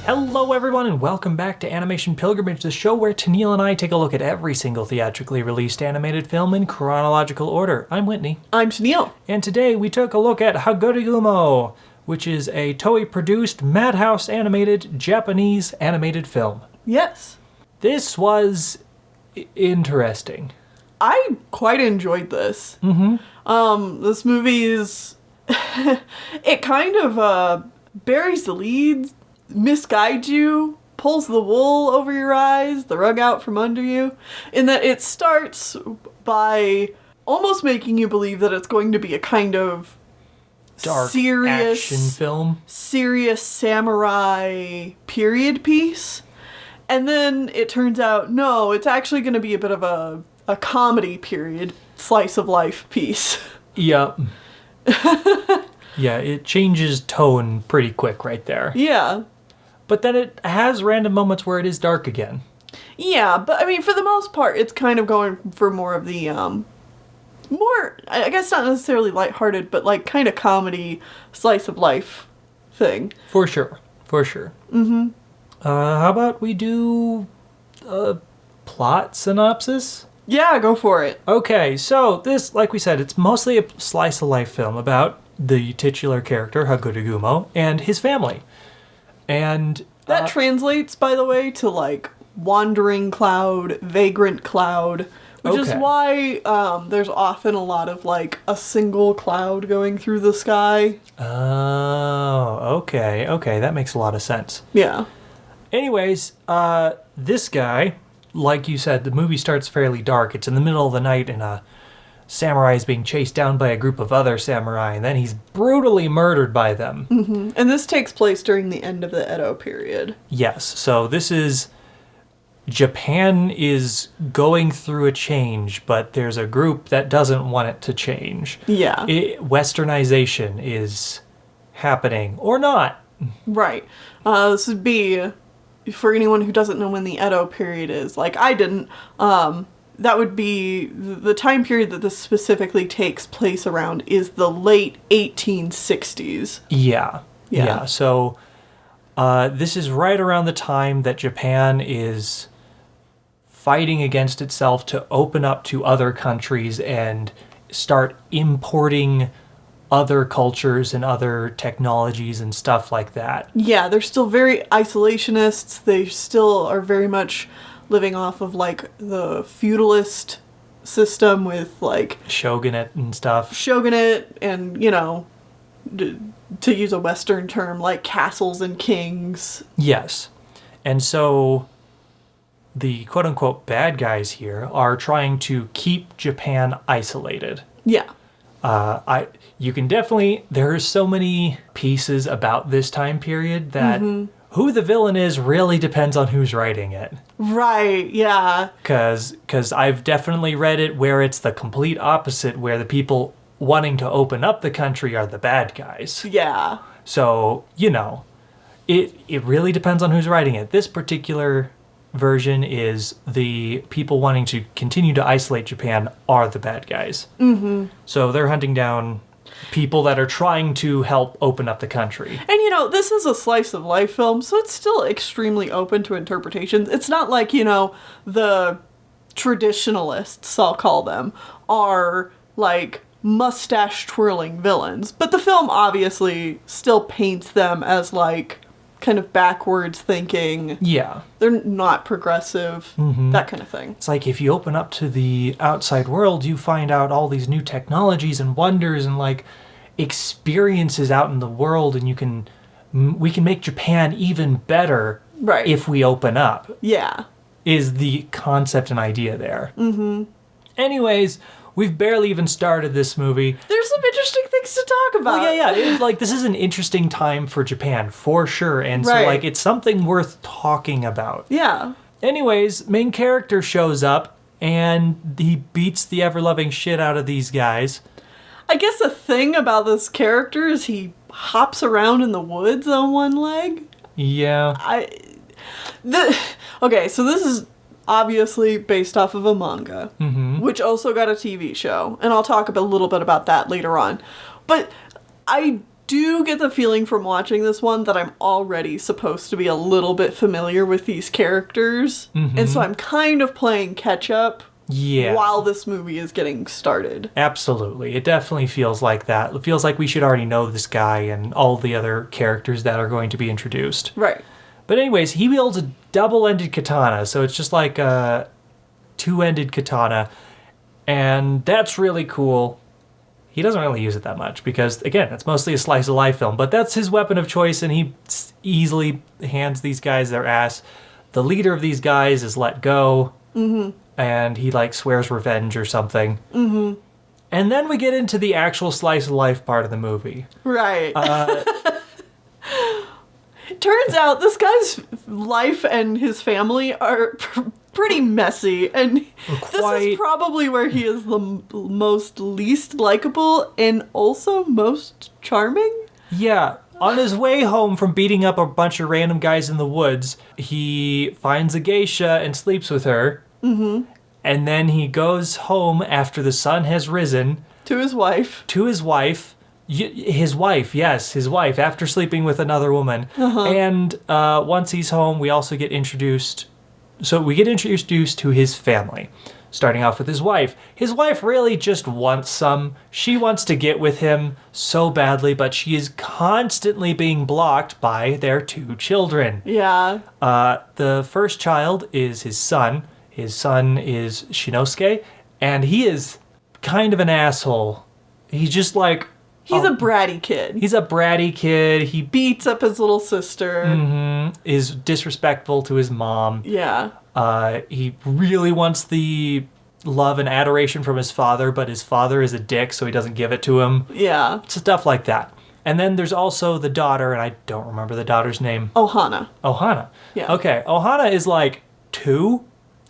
Hello everyone and welcome back to Animation Pilgrimage, the show where Tennille and I take a look at every single theatrically released animated film in chronological order. I'm Whitney. I'm Tennille. And today we took a look at Haguregumo, which is a Toei-produced, Madhouse animated, Japanese animated film. Yes. This was interesting. I quite enjoyed this. This movie is... it kind of buries the lead, misguides you, pulls the wool over your eyes, the rug out from under you, in that it starts by almost making you believe that it's going to be a kind of Dark serious action film. Serious samurai period piece. And then it turns out, no, it's actually going to be a bit of a comedy period slice of life piece. Yep. Yeah, it changes tone pretty quick right there. Yeah. But then it has random moments where it is dark again. Yeah, but I mean, for the most part, it's kind of going for more of the, more, I guess not necessarily lighthearted, but like kind of comedy slice of life thing. For sure. For sure. Mm-hmm. How about we do a plot synopsis? Yeah, go for it. Okay, so this, like we said, it's mostly a slice of life film about the titular character, Haguregumo, and his family. And that translates, by the way, to like wandering cloud, vagrant cloud, which is why there's often a lot of like a single cloud going through the sky. Oh, okay, that makes a lot of sense. Yeah. Anyways, this guy, like you said, the movie starts fairly dark. It's in the middle of the night and a samurai is being chased down by a group of other samurai, and then he's brutally murdered by them. Mm-hmm. And this takes place during the end of the Edo period. Yes, so this is... Japan is going through a change, but there's a group that doesn't want it to change. Yeah. Westernization is happening, or not. Right. This would be, for anyone who doesn't know when the Edo period is, like I didn't, that would be, the time period that this specifically takes place around is the late 1860s. Yeah. So this is right around the time that Japan is fighting against itself to open up to other countries and start importing other cultures and other technologies and stuff like that. Yeah, they're still very isolationists. They still are very much living off of like the feudalist system with like Shogunate and stuff. Shogunate and, you know, to use a Western term, like castles and kings. Yes. And so the quote-unquote bad guys here are trying to keep Japan isolated. Yeah. You can definitely... There are so many pieces about this time period that who the villain is really depends on who's writing it. Right, yeah. Because I've definitely read it where it's the complete opposite, where the people wanting to open up the country are the bad guys. Yeah. So, you know, it really depends on who's writing it. This particular version is the people wanting to continue to isolate Japan are the bad guys. Mm-hmm. So they're hunting down people that are trying to help open up the country. And, you know, this is a slice of life film, so it's still extremely open to interpretations. It's not like, you know, the traditionalists, I'll call them, are like mustache twirling villains. But the film obviously still paints them as like kind of backwards thinking. Yeah. They're not progressive, that kind of thing. It's like if you open up to the outside world, you find out all these new technologies and wonders and like experiences out in the world, and we can make Japan even better if we open up. Yeah. Is the concept and idea there. Mm-hmm. Anyways, we've barely even started this movie. There's some interesting things to talk about. Well, yeah. Like, this is an interesting time for Japan, for sure. And so, like, it's something worth talking about. Yeah. Anyways, main character shows up, and he beats the ever-loving shit out of these guys. I guess the thing about this character is he hops around in the woods on one leg. Yeah. Okay, so this is obviously based off of a manga, which also got a TV show, and I'll talk a little bit about that later on. But I do get the feeling from watching this one that I'm already supposed to be a little bit familiar with these characters. And so I'm kind of playing catch up while this movie is getting started. Absolutely. It definitely feels like that. It feels like we should already know this guy and all the other characters that are going to be introduced. Right. But anyways, he wields a double-ended katana, so it's just like a two-ended katana. And that's really cool. He doesn't really use it that much because, again, it's mostly a slice of life film. But that's his weapon of choice, and he easily hands these guys their ass. The leader of these guys is let go, and he, like, swears revenge or something. And then we get into the actual slice of life part of the movie. Right. Turns out this guy's life and his family are pretty messy, and this is probably where he is the most least likable and also most charming. Yeah. On his way home from beating up a bunch of random guys in the woods, he finds a geisha and sleeps with her. And then he goes home after the sun has risen. To his wife. His wife, after sleeping with another woman. And once he's home, we also get introduced. So we get introduced to his family, starting off with his wife. His wife really just wants some. She wants to get with him so badly, but she is constantly being blocked by their two children. Yeah. The first child is his son. His son is Shinosuke, and he is kind of an asshole. He's just like... He's a bratty kid. He beats up his little sister. Is disrespectful to his mom. Yeah. He really wants the love and adoration from his father, but his father is a dick, so he doesn't give it to him. Yeah. Stuff like that. And then there's also the daughter, and I don't remember the daughter's name. Ohana. Yeah. Okay, Ohana is like 2?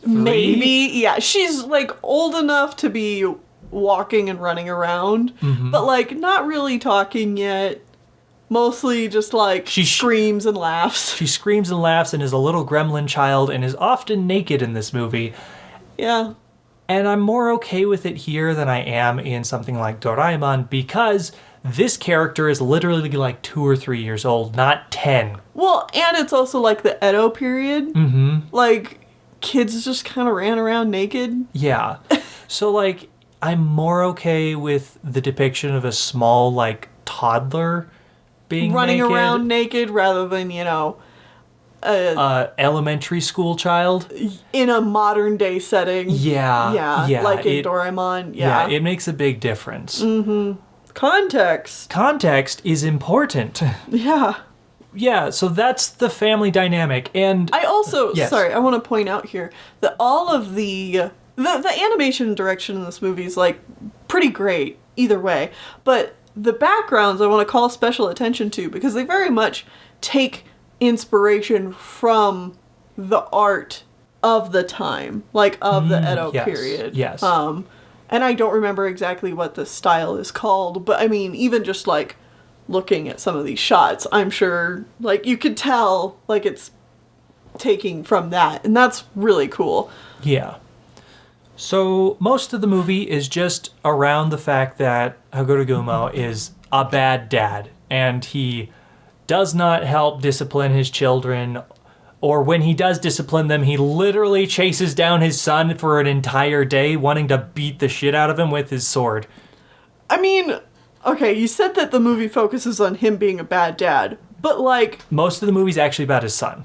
3? Maybe. Yeah, she's like old enough to be walking and running around, but like not really talking yet. Mostly just like she screams and laughs. She screams and laughs and is a little gremlin child and is often naked in this movie. Yeah. And I'm more okay with it here than I am in something like Doraemon because this character is literally like 2 or 3 years old, not 10. Well, and it's also like the Edo period. Like kids just kind of ran around naked. Yeah. So like I'm more okay with the depiction of a small, like, toddler being running naked. around naked rather than, you know, elementary school child in a modern day setting. Yeah, like in Doraemon. Yeah, it makes a big difference. Context is important. Yeah, so that's the family dynamic. And I also, I want to point out here that all of the animation direction in this movie is, like, pretty great either way. But the backgrounds I want to call special attention to because they very much take inspiration from the art of the time, like, of the Edo period. Yes. And I don't remember exactly what the style is called, but, I mean, even just, like, looking at some of these shots, I'm sure, like, you could tell, like, it's taking from that. And that's really cool. Yeah. So most of the movie is just around the fact that Haguregumo is a bad dad, and he does not help discipline his children, or when he does discipline them, he literally chases down his son for an entire day, wanting to beat the shit out of him with his sword. I mean, okay, you said that the movie focuses on him being a bad dad, but like... Most of the movie's actually about his son.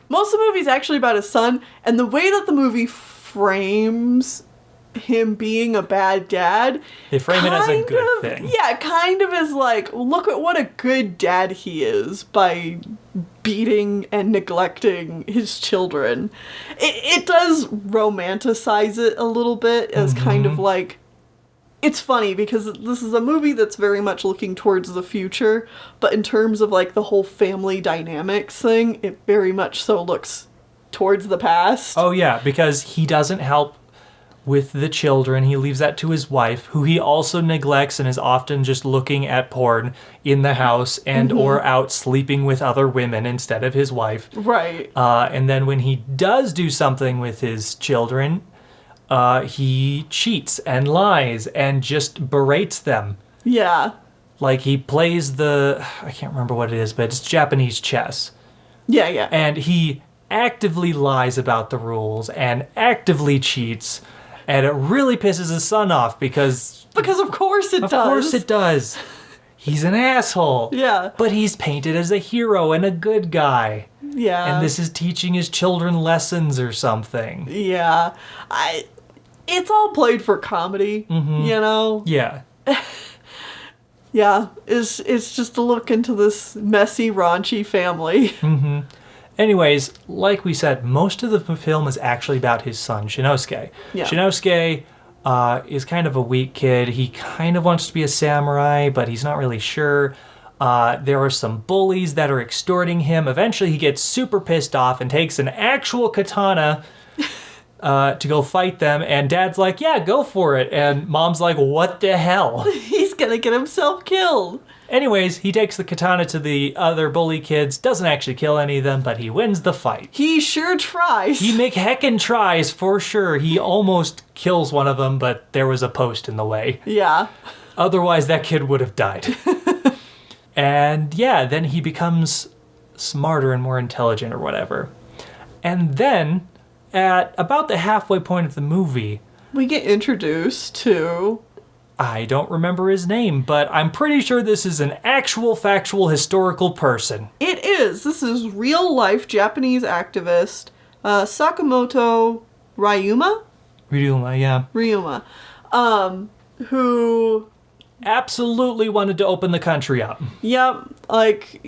Most of the movie's actually about his son, and the way that the movie frames him being a bad dad. They frame it as a good thing. Yeah, kind of as like, look at what a good dad he is by beating and neglecting his children. It does romanticize it a little bit as kind of like, it's funny because this is a movie that's very much looking towards the future, but in terms of like the whole family dynamics thing, it very much so looks towards the past. Oh yeah, because he doesn't help with the children. He leaves that to his wife, who he also neglects and is often just looking at porn in the house and or out sleeping with other women instead of his wife. Right. And then when he does do something with his children, he cheats and lies and just berates them. Yeah. Like, he plays I can't remember what it is, but it's Japanese chess. Yeah, yeah. And he actively lies about the rules and actively cheats. And it really pisses his son off because... Because of course it does. Of course it does. He's an asshole. Yeah. But he's painted as a hero and a good guy. Yeah. And this is teaching his children lessons or something. Yeah. It's all played for comedy, you know? Yeah. Yeah. It's just a look into this messy, raunchy family. Anyways, like we said, most of the film is actually about his son, Shinosuke. Yeah. Shinosuke is kind of a weak kid. He kind of wants to be a samurai, but he's not really sure. There are some bullies that are extorting him. Eventually, he gets super pissed off and takes an actual katana to go fight them. And Dad's like, yeah, go for it. And Mom's like, what the hell? He's gonna get himself killed. Anyways, he takes the katana to the other bully kids, doesn't actually kill any of them, but he wins the fight. He sure tries. He heckin' tries, for sure. He almost kills one of them, but there was a post in the way. Yeah. Otherwise, that kid would have died. And yeah, then he becomes smarter and more intelligent or whatever. And then, at about the halfway point of the movie... We get introduced to... I don't remember his name, but I'm pretty sure this is an actual, factual, historical person. It is. This is real-life Japanese activist Sakamoto Ryuma? Ryuma, yeah. Ryuma. Who... Absolutely wanted to open the country up. Yep, like...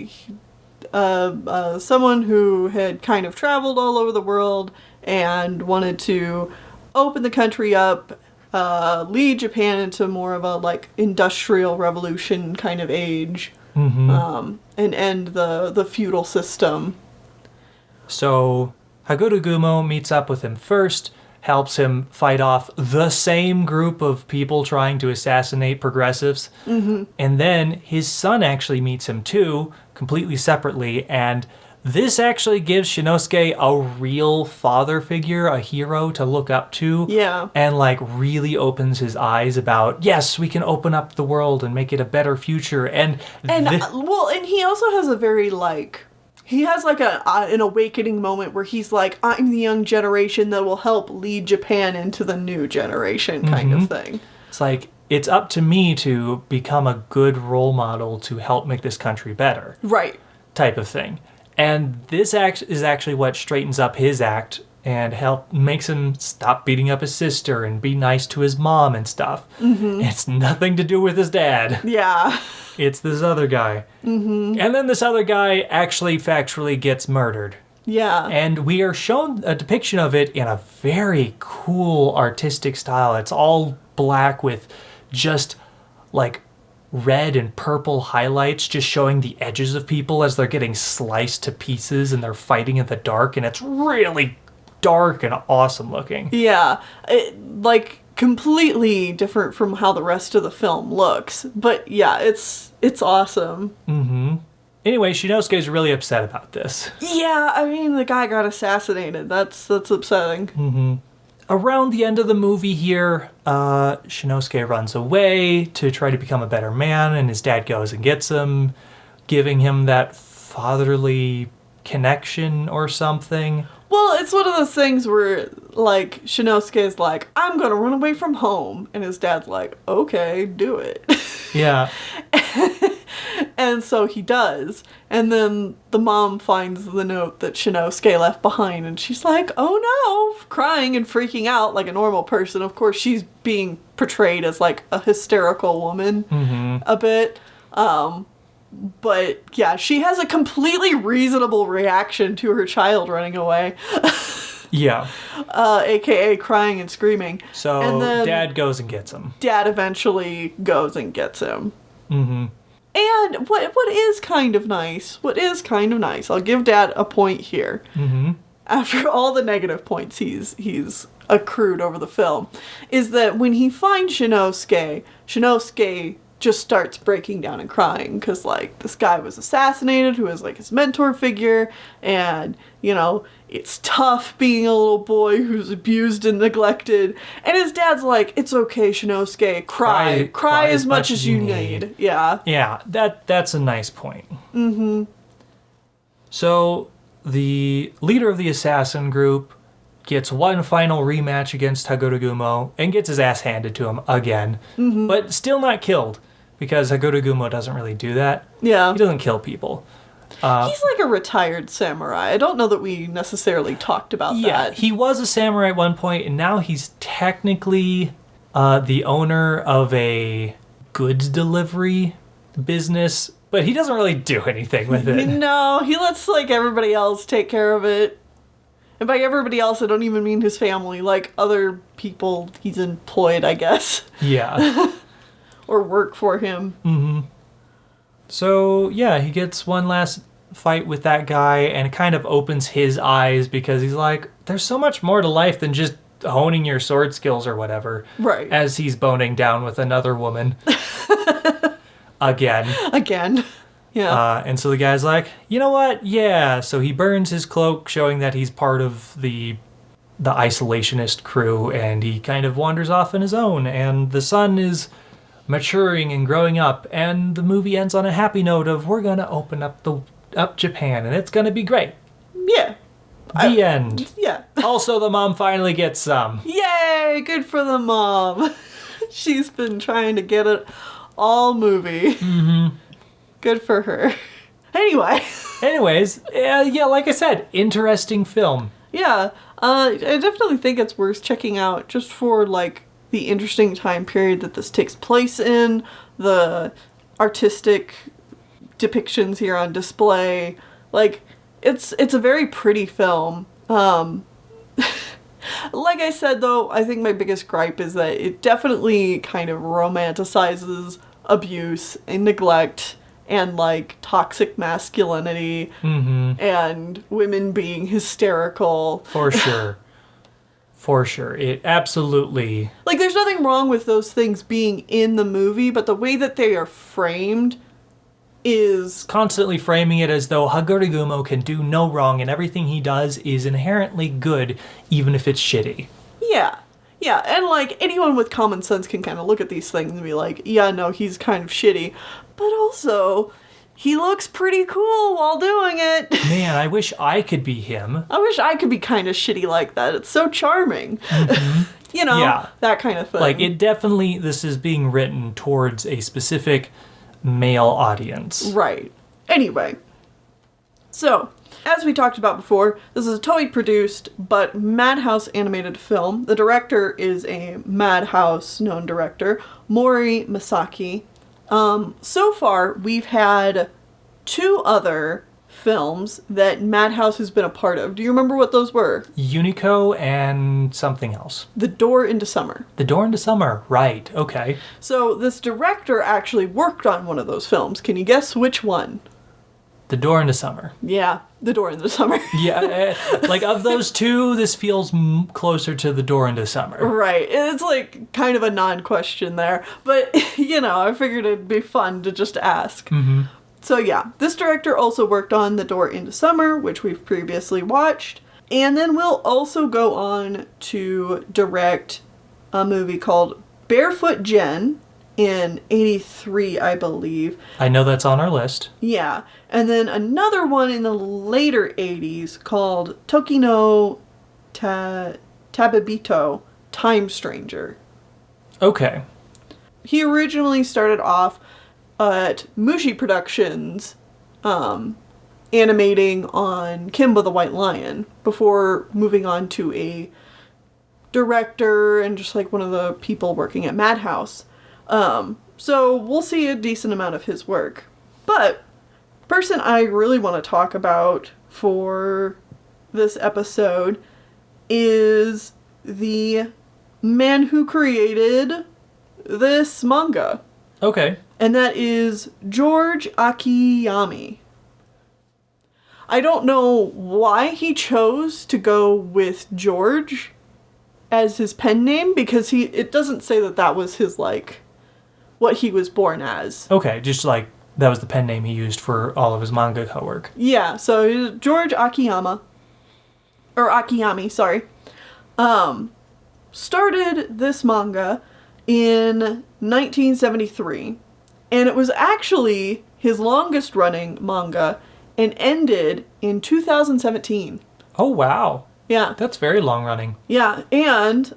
someone who had kind of traveled all over the world and wanted to open the country up, lead Japan into more of a like industrial revolution kind of age, and end the feudal system. So Haguregumo meets up with him first, helps him fight off the same group of people trying to assassinate progressives, and then his son actually meets him too, completely separately, and this actually gives Shinosuke a real father figure, a hero to look up to. Yeah. And like really opens his eyes about, yes, we can open up the world and make it a better future. And and he also has a very like, he has like an awakening moment where he's like, I'm the young generation that will help lead Japan into the new generation kind of thing. It's like, it's up to me to become a good role model to help make this country better. Right. Type of thing. And this act is actually what straightens up his act and makes him stop beating up his sister and be nice to his mom and stuff. It's nothing to do with his dad. Yeah. It's this other guy. And then this other guy actually factually gets murdered. Yeah. And we are shown a depiction of it in a very cool artistic style. It's all black with just like red and purple highlights just showing the edges of people as they're getting sliced to pieces and they're fighting in the dark, and it's really dark and awesome looking. Yeah, like completely different from how the rest of the film looks, but yeah, it's awesome. Anyway, Shinosuke's really upset about this. Yeah, I mean, the guy got assassinated. That's upsetting. Around the end of the movie here, Shinosuke runs away to try to become a better man, and his dad goes and gets him, giving him that fatherly connection or something. Well, it's one of those things where, like, Shinosuke's like, I'm gonna run away from home, and his dad's like, okay, do it. Yeah. And so he does. And then the mom finds the note that Shinosuke left behind, and she's like, oh no, crying and freaking out like a normal person. Of course, she's being portrayed as like a hysterical woman a bit. But yeah, she has a completely reasonable reaction to her child running away. Yeah. AKA crying and screaming. So and then Dad goes and gets him. Dad eventually goes and gets him. And what is kind of nice, I'll give Dad a point here. After all the negative points he's accrued over the film, is that when he finds Shinosuke just starts breaking down and crying because, like, this guy was assassinated who was, like, his mentor figure, and, you know, it's tough being a little boy who's abused and neglected. And his dad's like, it's okay, Shinosuke, cry as much as you need. Yeah. Yeah, that's a nice point. Mm-hmm. So, the leader of the assassin group gets one final rematch against Haguregumo and gets his ass handed to him again, but still not killed, because Haguregumo doesn't really do that. Yeah. He doesn't kill people. He's like a retired samurai. I don't know that we necessarily talked about that. Yeah, he was a samurai at one point, and now he's technically the owner of a goods delivery business, but he doesn't really do anything with it. No, he lets, like, everybody else take care of it. And by everybody else, I don't even mean his family. Like, other people he's employed, I guess. Yeah. Or work for him. Mm-hmm. So, yeah, he gets one last fight with that guy, and it kind of opens his eyes, because he's like, there's so much more to life than just honing your sword skills or whatever. Right. As he's boning down with another woman. Again. Yeah. And so the guy's like, you know what? Yeah. So he burns his cloak, showing that he's part of the isolationist crew, and he kind of wanders off on his own. And the son is maturing and growing up, and the movie ends on a happy note of, we're gonna open up Japan, and it's gonna be great. Yeah. The end. Yeah. Also, the mom finally gets some. Yay! Good for the mom. She's been trying to get it all movie. Mm-hmm. Good for her. Anyways, yeah, like I said, interesting film. Yeah, I definitely think it's worth checking out just for, like, the interesting time period that this takes place in, the artistic depictions here on display. Like, it's a very pretty film. Like I said, though, I think my biggest gripe is that it definitely kind of romanticizes abuse and neglect and, like, toxic masculinity and women being hysterical. For sure. For sure. It absolutely... Like, there's nothing wrong with those things being in the movie, but the way that they are framed is... Constantly framing it as though Haguregumo can do no wrong and everything he does is inherently good, even if it's shitty. Yeah. Yeah, and, like, anyone with common sense can kind of look at these things and be like, yeah, no, he's kind of shitty. But also, he looks pretty cool while doing it. Man, I wish I could be him. I wish I could be kind of shitty like that. It's so charming. You know, yeah. That kind of thing. Like, it definitely, this is being written towards a specific male audience. Right. Anyway. So, as we talked about before, this is a Toei produced but Madhouse animated film. The director is a Madhouse known director, Mori Masaki. So far, we've had 2 other films that Madhouse has been a part of. Do you remember what those were? Unico and something else. The Door into Summer. The Door into Summer, right, okay. So this director actually worked on one of those films. Can you guess which one? The Door into Summer. Yeah, The Door into Summer. Yeah, like of those 2, this feels closer to The Door into Summer. Right. It's like kind of a non-question there. But, you know, I figured it'd be fun to just ask. Mm-hmm. So yeah, this director also worked on The Door into Summer, which we've previously watched. And then we'll also go on to direct a movie called Barefoot Gen in 83, I believe. I know that's on our list. Yeah. And then another one in the later 80s called Tokino Tabibito, Time Stranger. Okay. He originally started off at Mushi Productions, animating on Kimba the White Lion, before moving on to a director and just like one of the people working at Madhouse. So we'll see a decent amount of his work. But the person I really want to talk about for this episode is the man who created this manga. Okay. And that is George Akiyami. I don't know why he chose to go with George as his pen name, because it doesn't say that was his, like, what he was born as. Okay, just like that was the pen name he used for all of his mangaka work. Yeah, so George Akiyama, or Akiyami, sorry, started this manga in 1973, and it was actually his longest running manga and ended in 2017. Oh, wow. Yeah. That's very long running. Yeah, and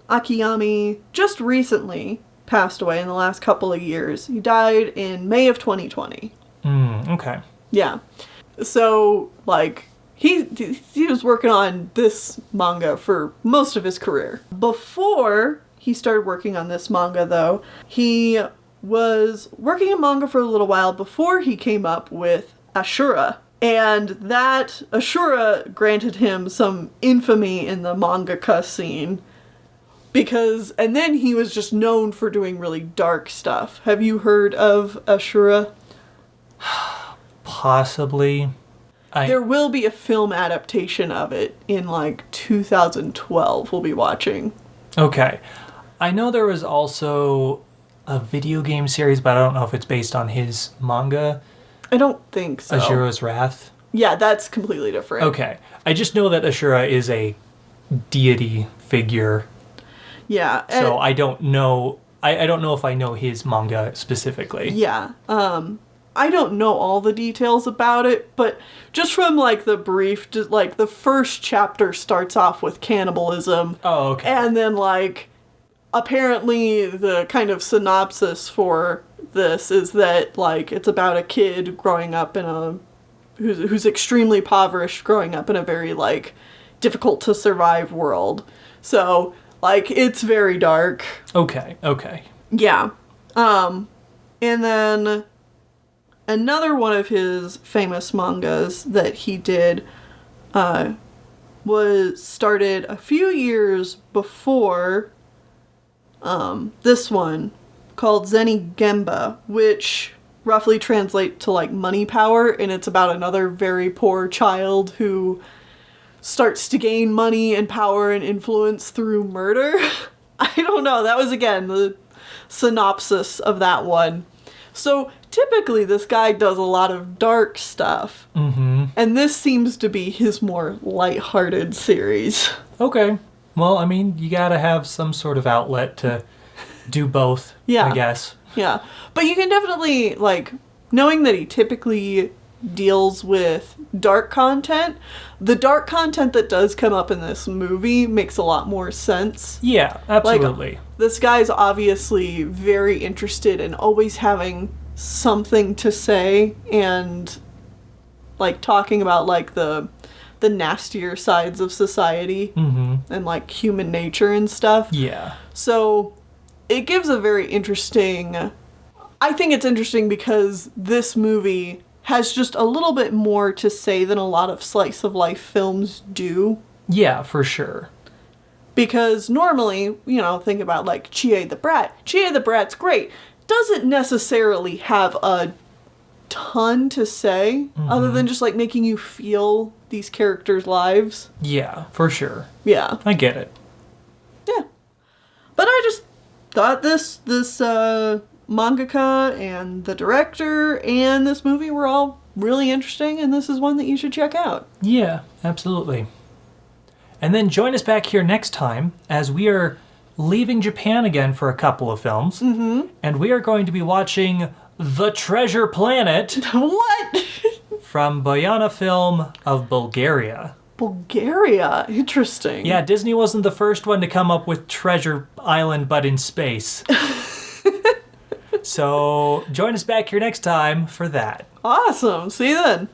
Akiyami just recently passed away in the last couple of years. He died in May of 2020. Okay. Yeah. So, like, he was working on this manga for most of his career. Before he started working on this manga, though, he was working in manga for a little while before he came up with Ashura. And that Ashura granted him some infamy in the mangaka scene. And then he was just known for doing really dark stuff. Have you heard of Ashura? Possibly. There will be a film adaptation of it in like 2012 we'll be watching. Okay. I know there was also a video game series, but I don't know if it's based on his manga. I don't think so. Ashura's Wrath? Yeah, that's completely different. Okay. I just know that Ashura is a deity figure. Yeah. So I don't know. I don't know if I know his manga specifically. Yeah. I don't know all the details about it, but just from like the brief, like the first chapter starts off with cannibalism. Oh, okay. And then like apparently the kind of synopsis for this is that like it's about a kid growing up in a who's extremely impoverished, growing up in a very like difficult to survive world. So like it's very dark. Okay. Yeah. And then another one of his famous mangas that he did was started a few years before this one, called Zenigemba, which roughly translates to like money power, and it's about another very poor child who starts to gain money and power and influence through murder. I don't know, that was again the synopsis of that one. So typically this guy does a lot of dark stuff. Mm-hmm. And this seems to be his more lighthearted series. Okay. Well, I mean, you gotta have some sort of outlet to do both, I guess. Yeah. But you can definitely, like, knowing that he typically deals with dark content, the dark content that does come up in this movie makes a lot more sense. Yeah, absolutely. Like, this guy's obviously very interested in always having something to say and, like, talking about, like, the nastier sides of society and, like, human nature and stuff. Yeah. So it gives a very interesting... I think it's interesting because this movie has just a little bit more to say than a lot of slice of life films do. Yeah, for sure. Because normally, you know, think about like Chie the Brat. Chie the Brat's great. Doesn't necessarily have a ton to say other than just like making you feel these characters' lives. Yeah, for sure. Yeah. I get it. Yeah. But I just thought this mangaka and the director and this movie were all really interesting, and this is one that you should check out. Yeah, absolutely. And then join us back here next time as we are leaving Japan again for a couple of films. And we are going to be watching The Treasure Planet. What? From Bojana Film of Bulgaria. Bulgaria? Interesting. Yeah, Disney wasn't the first one to come up with Treasure Island, but in space. So join us back here next time for that. Awesome. See you then.